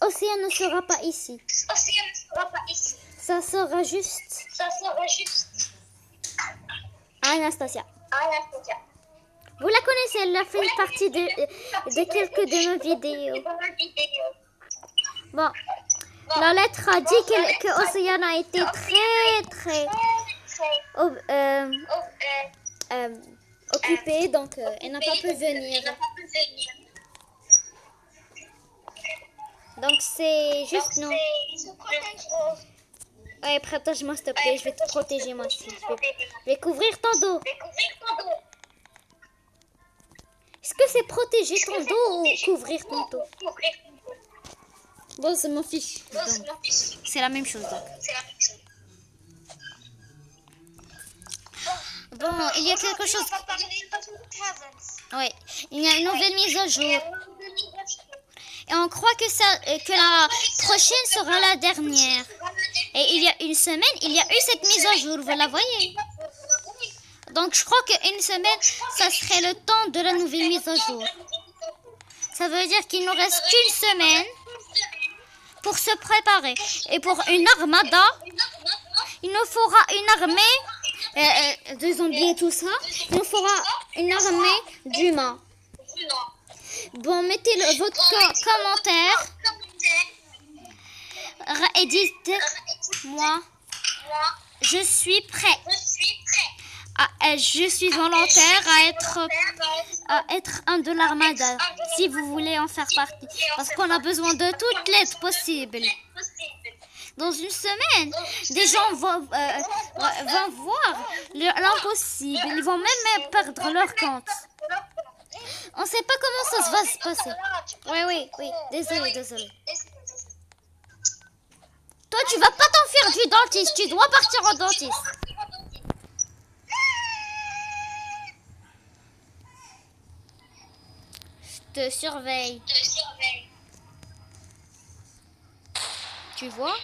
Océane ne sera pas ici. Ça sera juste Anastasia. Vous la connaissez, elle a fait partie de quelques de nos vidéos. Bon, la lettre a dit que Océane a été très occupée, donc elle n'a pas pu venir. Donc c'est juste nous. Ouais, protège-moi s'il te plaît, je vais te protéger moi aussi. Je vais couvrir ton dos. Est-ce que c'est protéger ton dos ou couvrir ton dos? Bon, c'est mon fiche. C'est la même chose donc. Bon, il y a quelque chose. Oui, il y a une nouvelle mise à jour. Et on croit que la prochaine sera la dernière. Et il y a une semaine, il y a eu cette mise à jour, vous la voyez? Donc je crois qu'une semaine, ça serait le temps de la nouvelle mise à jour. Ça veut dire qu'il nous reste qu'une semaine pour se préparer. Et pour une armada, il nous faudra une armée de zombies et tout ça. Il nous faudra une armée d'humains. Bon, mettez votre commentaire. Dites-moi, je suis prêt. Je suis volontaire à être un de l'armada, si vous voulez en faire partie. Parce qu'on a besoin de toute l'aide possible. Dans une semaine, des gens vont voir l'impossible. Ils vont même perdre leur compte. On ne sait pas comment ça va se passer. Oui. Désolé. Toi, tu vas pas t'enfuir du dentiste. Tu dois partir au dentiste. Je te surveille. Tu vois?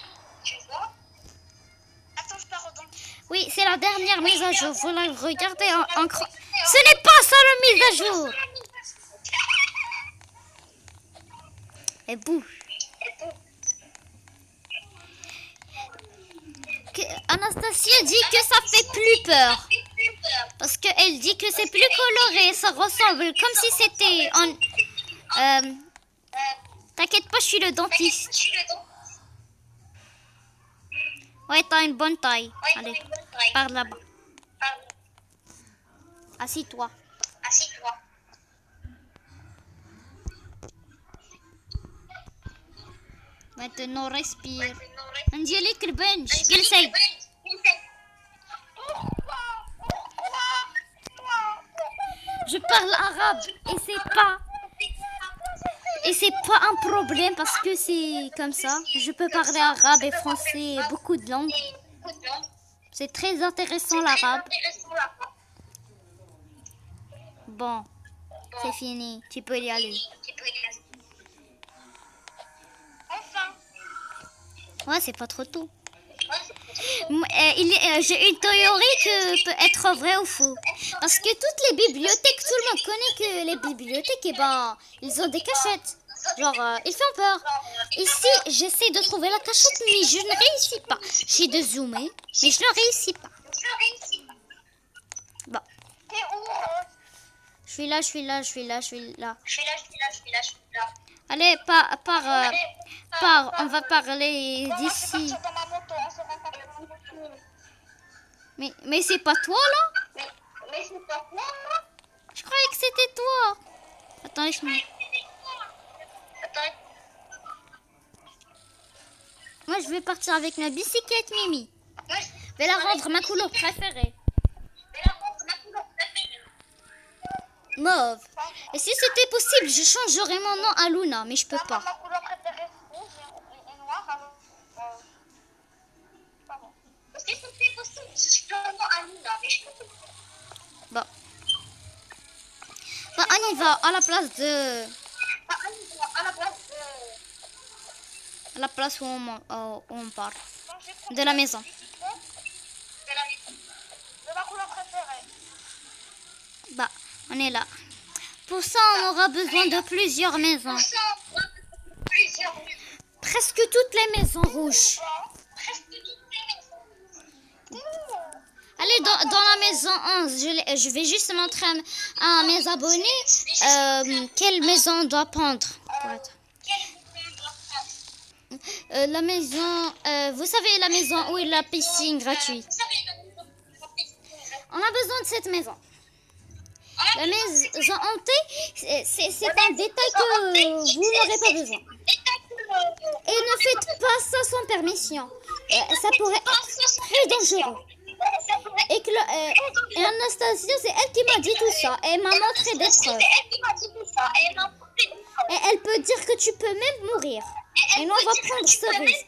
Attends, je pars au dentiste. Oui, c'est la dernière mise à jour. Vous la regardez en Ce n'est pas ça la mise à jour. Et bouge. Anastasia dit que ça fait plus peur. Parce qu'elle dit que c'est plus coloré. Ça ressemble comme si c'était en... T'inquiète pas, je suis le dentiste. Ouais, t'as une bonne taille. Allez, par là-bas. Assis-toi. Maintenant, respire. Angélique, le bench. Essaye. Je parle arabe et c'est pas un problème parce que c'est comme ça. Je peux parler arabe et français et beaucoup de langues. C'est très intéressant l'arabe. Bon, c'est fini. Tu peux y aller. Enfin. Ouais, c'est pas trop tôt. J'ai une théorie que peut être vrai ou faux. Parce que toutes les bibliothèques, tout le monde connaît que les bibliothèques, ils ont des cachettes. Genre, ils font peur. Ici, j'essaie de trouver la cachette, mais je ne réussis pas. J'ai de zoomer, mais je ne réussis pas. Bon. T'es où? Je suis là. Je suis là. Allez, on va parler d'ici. Mais c'est pas toi là? Mais c'est pas toi, Je croyais que c'était toi. Attends, laisse-moi. Moi, je vais partir avec ma bicyclette Mimi. Je vais la rendre ma couleur préférée. Mauve. Et si c'était possible, je changerais mon nom à Luna, mais je peux pas. Ma couleur préférée c'est rouge et noir. Alors, pardon. Si c'était possible, je changerais mon nom à Luna, mais je peux pas. Bon. Bah, on y va à la place de... À la place où on part. De la maison. De ma couleur préférée. Bah, on est là. Pour ça, on aura besoin de plusieurs maisons. Pour ça, on aura plusieurs maisons. Presque toutes les maisons rouges. Presque toutes les maisons. Allez, dans la maison 11, je vais juste montrer à mes abonnés quelle maison on doit prendre. La maison, vous savez, la maison où il y a la piscine gratuite. On a besoin de cette maison. La maison hantée, c'est un détail que vous n'aurez pas besoin. Et ne faites pas ça sans permission. Ça pourrait être très dangereux. Et Anastasia, c'est elle qui m'a dit tout ça. Elle m'a montré des preuves. Et elle peut dire que tu peux même mourir. Et nous, on va prendre ce risque.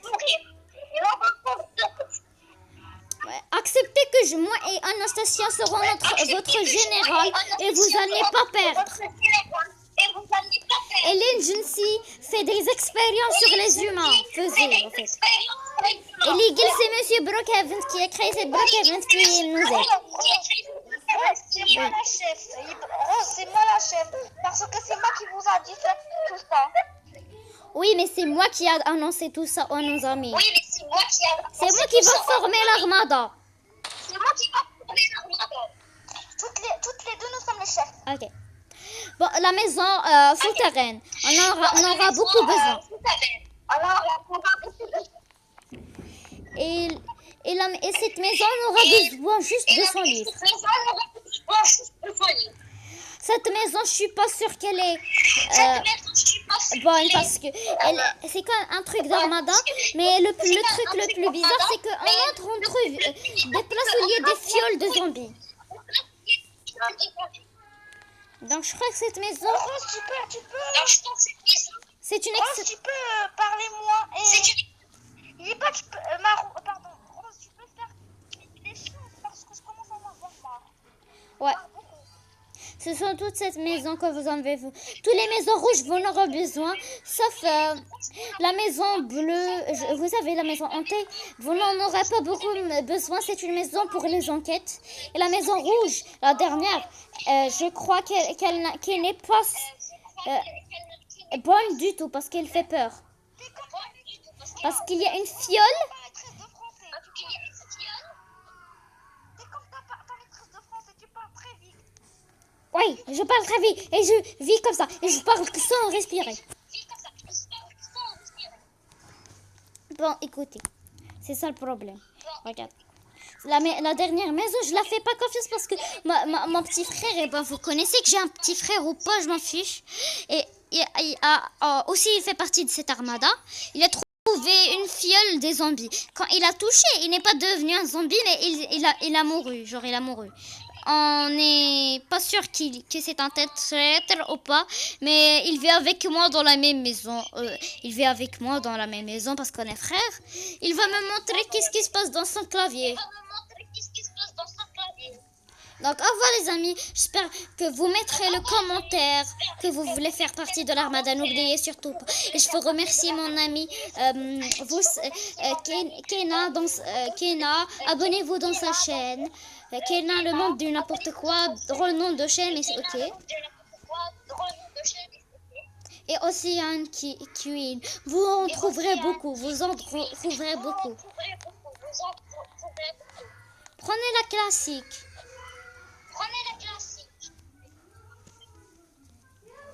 Acceptez que moi et Anastasia serons votre général et vous n'allez pas perdre. Hélène Jensi fait des expériences sur les humains. Faisait, en fait. Et Legal, c'est Monsieur Brookhaven qui a créé cette Brookhaven qui nous aide. C'est moi la chef. Rose, c'est moi la chef. Parce que c'est moi qui vous a dit tout ça. Oui, mais c'est moi qui a annoncé tout ça à nos amis. Oui, mais c'est moi qui a... C'est moi qui va former l'armada. C'est moi qui va former l'armada. Toutes les deux, nous sommes les chefs. Ok. Bon, la maison souterraine. On aura beaucoup besoin. Et cette maison, on aura besoin juste de son livre. Cette maison, je suis pas sûre qu'elle est bonne parce que c'est comme un truc d'armada. Mais le truc le plus bizarre, c'est qu'en entre, on trouve des places où il y a des fioles de zombies. Donc je crois que cette maison... Rose, tu peux... C'est une Rose, tu peux parler moins et... Il est pas... Pardon. Rose, tu peux faire les choses parce que je commence à en avoir marre. Ouais. Ce sont toutes ces maisons que vous en avez. Toutes les maisons rouges, vous en aurez besoin. Sauf la maison bleue. Vous savez, la maison hantée, vous n'en aurez pas beaucoup besoin. C'est une maison pour les enquêtes. Et la maison rouge, la dernière, je crois qu'elle n'est pas bonne du tout parce qu'elle fait peur. Parce qu'il y a une fiole. Oui, je parle très vite et je vis comme ça et je parle sans respirer. Bon, écoutez, c'est ça le problème. Regarde. La dernière maison, je la fais pas confiance parce que mon petit frère, et ben vous connaissez que j'ai un petit frère ou pas, je m'en fiche. Et aussi, il fait partie de cette armada. Il a trouvé une fiole des zombies. Quand il a touché, il n'est pas devenu un zombie, mais il a mouru. Genre, il a mouru. On n'est pas sûr que c'est un traître ou pas, mais il vit avec moi dans la même maison. Il vit avec moi dans la même maison parce qu'on est frères. Il va me montrer qu'est-ce qui se passe dans son clavier. Donc au revoir les amis, j'espère que vous mettrez le commentaire que vous voulez faire partie de l'armada, n'oubliez surtout pas. Et je veux remercier mon ami Kena, abonnez-vous dans sa chaîne. Kena, le monde du n'importe quoi, drôle nom de chaîne, mais c'est ok. Et aussi un Queen, vous en trouverez beaucoup, Prenez la classique.